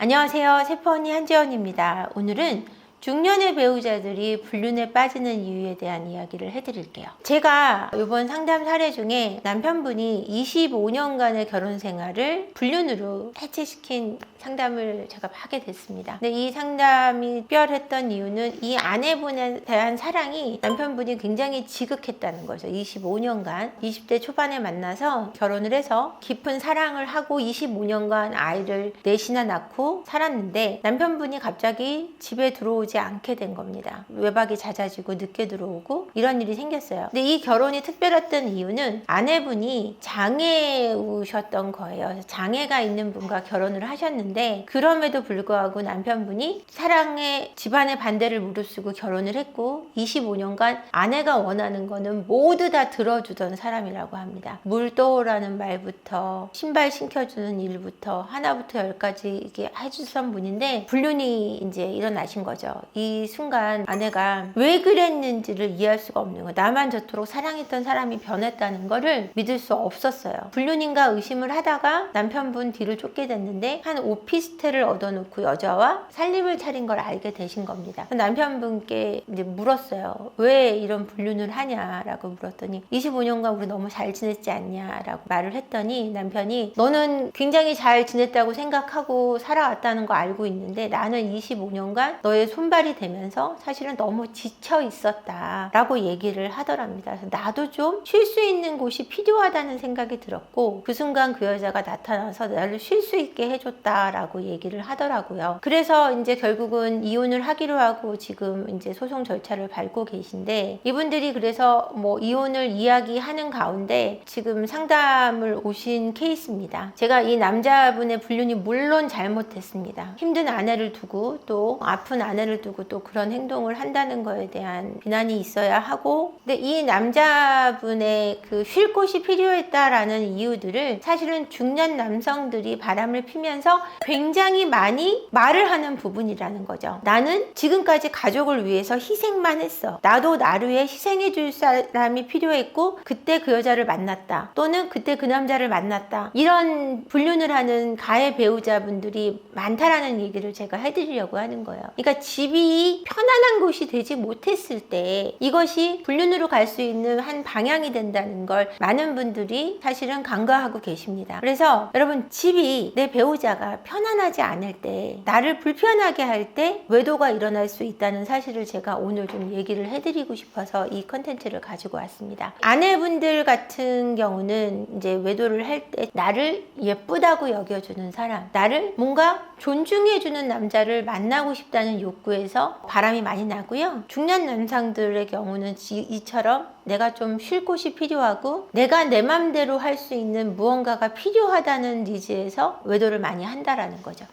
안녕하세요. 세퍼언니 한지연입니다. 오늘은 중년의 배우자들이 불륜에 빠지는 이유에 대한 이야기를 해드릴게요. 제가 이번 상담 사례 중에 남편분이 25년간의 결혼 생활을 불륜으로 해체시킨 상담을 제가 하게 됐습니다. 근데 이 상담이 특별했던 이유는 이 아내분에 대한 사랑이 남편분이 굉장히 지극했다는 거죠. 25년간 20대 초반에 만나서 결혼을 해서 깊은 사랑을 하고 25년간 아이를 넷이나 낳고 살았는데 남편분이 갑자기 집에 들어오지 않게 된 겁니다. 외박이 잦아지고 늦게 들어오고 이런 일이 생겼어요. 근데 이 결혼이 특별했던 이유는 아내분이 장애우셨던 거예요. 그래서 장애가 있는 분과 결혼을 하셨는데 그럼에도 불구하고 남편분이 사랑에 집안의 반대를 무릅쓰고 결혼을 했고 25년간 아내가 원하는 거는 모두 다 들어주던 사람이라고 합니다. 물 떠오라는 말부터 신발 신겨주는 일부터 하나부터 열까지 이렇게 해주던 분인데 불륜이 이제 일어나신 거죠. 이 순간 아내가 왜 그랬는지를 이해할 수가 없는 거예요. 나만 저토록 사랑했던 사람이 변했다는 거를 믿을 수 없었어요. 불륜인가 의심을 하다가 남편분 뒤를 쫓게 됐는데 한 오피스텔을 얻어놓고 여자와 살림을 차린 걸 알게 되신 겁니다. 남편분께 이제 물었어요. 왜 이런 불륜을 하냐라고 물었더니 25년간 우리 너무 잘 지냈지 않냐라고 말을 했더니 남편이 너는 굉장히 잘 지냈다고 생각하고 살아왔다는 거 알고 있는데 나는 25년간 너의 손발이 되면서 사실은 너무 지쳐 있었다 라고 얘기를 하더랍니다. 그래서 나도 좀 쉴 수 있는 곳이 필요하다는 생각이 들었고 그 순간 그 여자가 나타나서 나를 쉴 수 있게 해줬다 라고 얘기를 하더라고요. 그래서 이제 결국은 이혼을 하기로 하고 지금 이제 소송 절차를 밟고 계신데 이분들이 그래서 뭐 이혼을 이야기하는 가운데 지금 상담을 오신 케이스입니다. 제가 이 남자분의 불륜이 물론 잘못했습니다. 힘든 아내를 두고 또 아픈 아내를 두고 또 그런 행동을 한다는 거에 대한 비난이 있어야 하고 근데 이 남자분의 그 쉴 곳이 필요했다라는 이유들을 사실은 중년 남성들이 바람을 피면서 굉장히 많이 말을 하는 부분이라는 거죠. 나는 지금까지 가족을 위해서 희생만 했어. 나도 나를 위해 희생해 줄 사람이 필요했고 그때 그 여자를 만났다. 또는 그때 그 남자를 만났다. 이런 불륜을 하는 가해 배우자분들이 많다라는 얘기를 제가 해드리려고 하는 거예요. 그러니까 집이 편안한 곳이 되지 못했을 때 이것이 불륜으로 갈 수 있는 한 방향이 된다는 걸 많은 분들이 사실은 간과하고 계십니다. 그래서 여러분 집이 내 배우자가 편안하지 않을 때 나를 불편하게 할 때 외도가 일어날 수 있다는 사실을 제가 오늘 좀 얘기를 해드리고 싶어서 이 컨텐츠를 가지고 왔습니다. 아내분들 같은 경우는 이제 외도를 할 때 나를 예쁘다고 여겨주는 사람, 나를 뭔가 존중해주는 남자를 만나고 싶다는 욕구에서 바람이 많이 나고요. 중년 남성들의 경우는 이처럼 내가 좀 쉴 곳이 필요하고 내가 내 맘대로 할 수 있는 무언가가 필요하다는 니즈에서 외도를 많이 한다라는 거죠.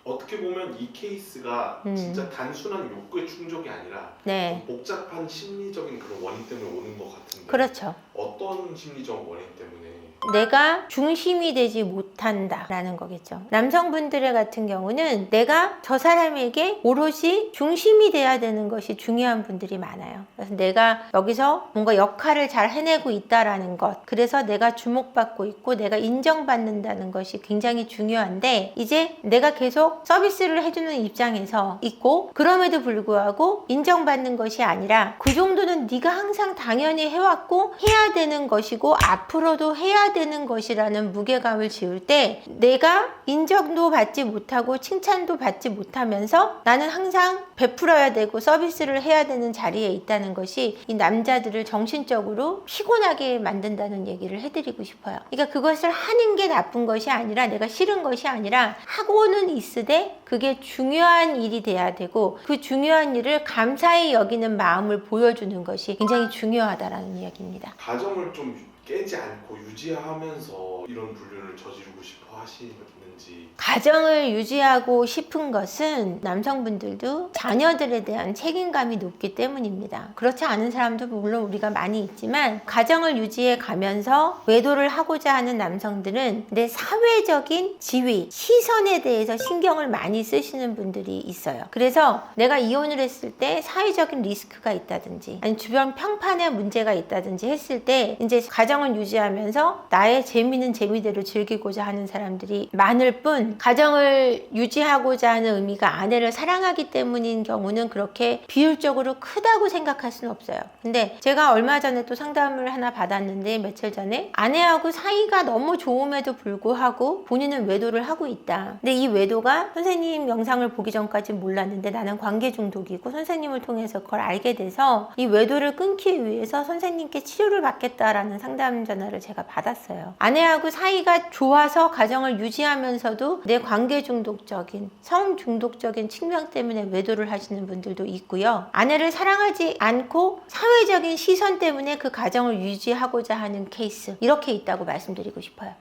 어떻게 보면 이 케이스가 진짜 단순한 욕구의 충족이 아니라 네. 좀 복잡한 심리적인 그런 원인 때문에 오는 것 같은데 그렇죠. 어떤 심리적 원인 때문에? 내가 중심이 되지 못한다 라는 거겠죠. 남성분들 같은 경우는 내가 저 사람에게 오롯이 중심이 돼야 되는 것이 중요한 분들이 많아요. 그래서 내가 여기서 뭔가 역할을 잘 해내고 있다라는 것, 그래서 내가 주목받고 있고 내가 인정받는다는 것이 굉장히 중요한데 이제 내가 계속 서비스를 해주는 입장에서 있고 그럼에도 불구하고 인정받는 것이 아니라 그 정도는 네가 항상 당연히 해왔고 해야 되는 것이고 앞으로도 해야 되는 것이라는 무게감을 지울 때 내가 인정도 받지 못하고 칭찬도 받지 못하면서 나는 항상 베풀어야 되고 서비스를 해야 되는 자리에 있다는 것이 이 남자들을 정신적으로 피곤하게 만든다는 얘기를 해드리고 싶어요. 그러니까 그것을 하는 게 나쁜 것이 아니라 내가 싫은 것이 아니라 하고는 있으되 그게 중요한 일이 돼야 되고 그 중요한 일을 감사히 여기는 마음을 보여주는 것이 굉장히 중요하다라는 이야기입니다. 가정을 좀 깨지 않고 유지하면서 이런 불륜을 저지르고 싶어 하시는지. 가정을 유지하고 싶은 것은 남성분들도 자녀들에 대한 책임감이 높기 때문입니다. 그렇지 않은 사람도 물론 우리가 많이 있지만 가정을 유지해 가면서 외도를 하고자 하는 남성들은 내 사회적인 지위, 시선에 대해서 신경을 많이 쓰시는 분들이 있어요. 그래서 내가 이혼을 했을 때 사회적인 리스크가 있다든지 아니 주변 평판에 문제가 있다든지 했을 때 이제 가정 가정을 유지하면서 나의 재미는 재미대로 즐기고자 하는 사람들이 많을 뿐, 가정을 유지하고자 하는 의미가 아내를 사랑하기 때문인 경우는 그렇게 비율적으로 크다고 생각할 수는 없어요. 근데 제가 얼마 전에 또 상담을 하나 받았는데, 며칠 전에 아내하고 사이가 너무 좋음에도 불구하고 본인은 외도를 하고 있다. 근데 이 외도가 선생님 영상을 보기 전까지 몰랐는데 나는 관계 중독이고, 선생님을 통해서 그걸 알게 돼서 이 외도를 끊기 위해서 선생님께 치료를 받겠다라는 상담 전화를 제가 받았어요. 아내하고 사이가 좋아서 가정을 유지하면서도 내 관계 중독적인, 성 중독적인 측면 때문에 외도를 하시는 분들도 있고요. 아내를 사랑하지 않고 사회적인 시선 때문에 그 가정을 유지하고자 하는 케이스, 이렇게 있다고 말씀드리고 싶어요.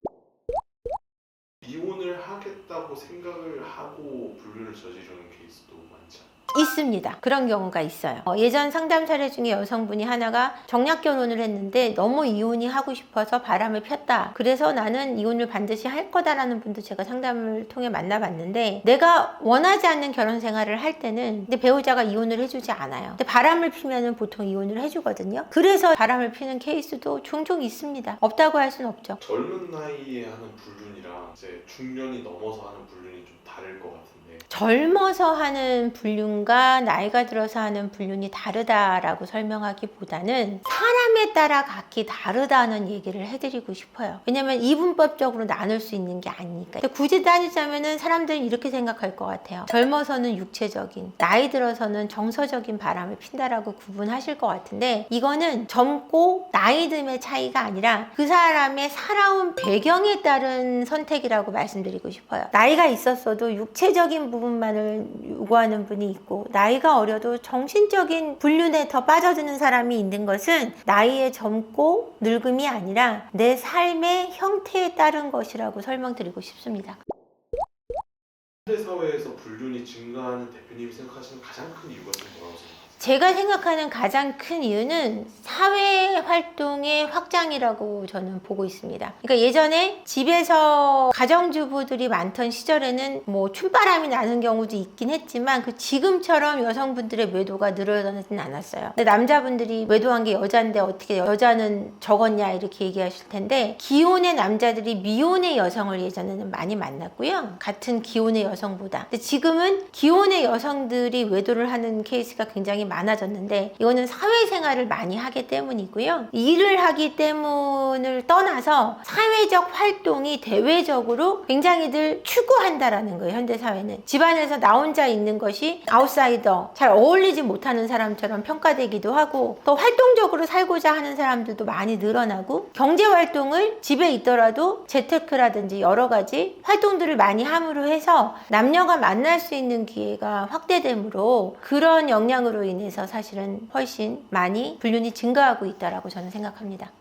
이혼을 하겠다고 생각을 하고 불륜을 저지르는 케이스도 많지 않아요? 있습니다. 그런 경우가 있어요. 예전 상담 사례 중에 여성분이 하나가 정략 결혼을 했는데 너무 이혼이 하고 싶어서 바람을 폈다. 그래서 나는 이혼을 반드시 할 거다라는 분도 제가 상담을 통해 만나봤는데, 내가 원하지 않는 결혼 생활을 할 때는 근데 배우자가 이혼을 해주지 않아요. 근데 바람을 피면은 보통 이혼을 해주거든요. 그래서 바람을 피는 케이스도 종종 있습니다. 없다고 할 수는 없죠. 젊은 나이에 하는 불륜이랑 이제 중년이 넘어서 하는 불륜이 좀 다를 것 같은데, 젊어서 하는 불륜과 나이가 들어서 하는 불륜이 다르다라고 설명하기보다는 사람에 따라 각기 다르다는 얘기를 해드리고 싶어요. 왜냐면 이분법적으로 나눌 수 있는 게 아니니까. 굳이 따지자면은 사람들은 이렇게 생각할 것 같아요. 젊어서는 육체적인, 나이 들어서는 정서적인 바람을 핀다라고 구분하실 것 같은데, 이거는 젊고 나이 듦의 차이가 아니라 그 사람의 살아온 배경에 따른 선택이라고 말씀드리고 싶어요. 나이가 있었어도 육체적인 부분만을 요구하는 분이 있고, 나이가 어려도 정신적인 불륜에 더 빠져드는 사람이 있는 것은 나이의 젊고 늙음이 아니라 내 삶의 형태에 따른 것이라고 설명드리고 싶습니다. 현대 사회에서 불륜이 증가하는 대표님이 생각하시는 가장 큰 이유가 뭐라고 생각하세요? 제가 생각하는 가장 큰 이유는 사회 활동의 확장이라고 저는 보고 있습니다. 그러니까 예전에 집에서 가정주부들이 많던 시절에는 뭐 춤바람이 나는 경우도 있긴 했지만, 그 지금처럼 여성분들의 외도가 늘어나진 않았어요. 근데 남자분들이 외도한 게 여자인데 어떻게 여자는 적었냐 이렇게 얘기하실 텐데, 기혼의 남자들이 미혼의 여성을 예전에는 많이 만났고요. 같은 기혼의 여성보다. 근데 지금은 기혼의 여성들이 외도를 하는 케이스가 굉장히 많아졌는데, 이거는 사회생활을 많이 하기 때문이고요. 일을 하기 때문을 떠나서 사회적 활동이 대외적으로 굉장히들 추구한다라는 거예요. 현대사회는 집안에서 나 혼자 있는 것이 아웃사이더, 잘 어울리지 못하는 사람처럼 평가되기도 하고, 또 활동적으로 살고자 하는 사람들도 많이 늘어나고, 경제활동을 집에 있더라도 재테크라든지 여러 가지 활동들을 많이 함으로 해서 남녀가 만날 수 있는 기회가 확대되므로, 그런 영향으로 인해서 사실은 훨씬 많이 불륜이 증가하고 있다라고 저는 생각합니다.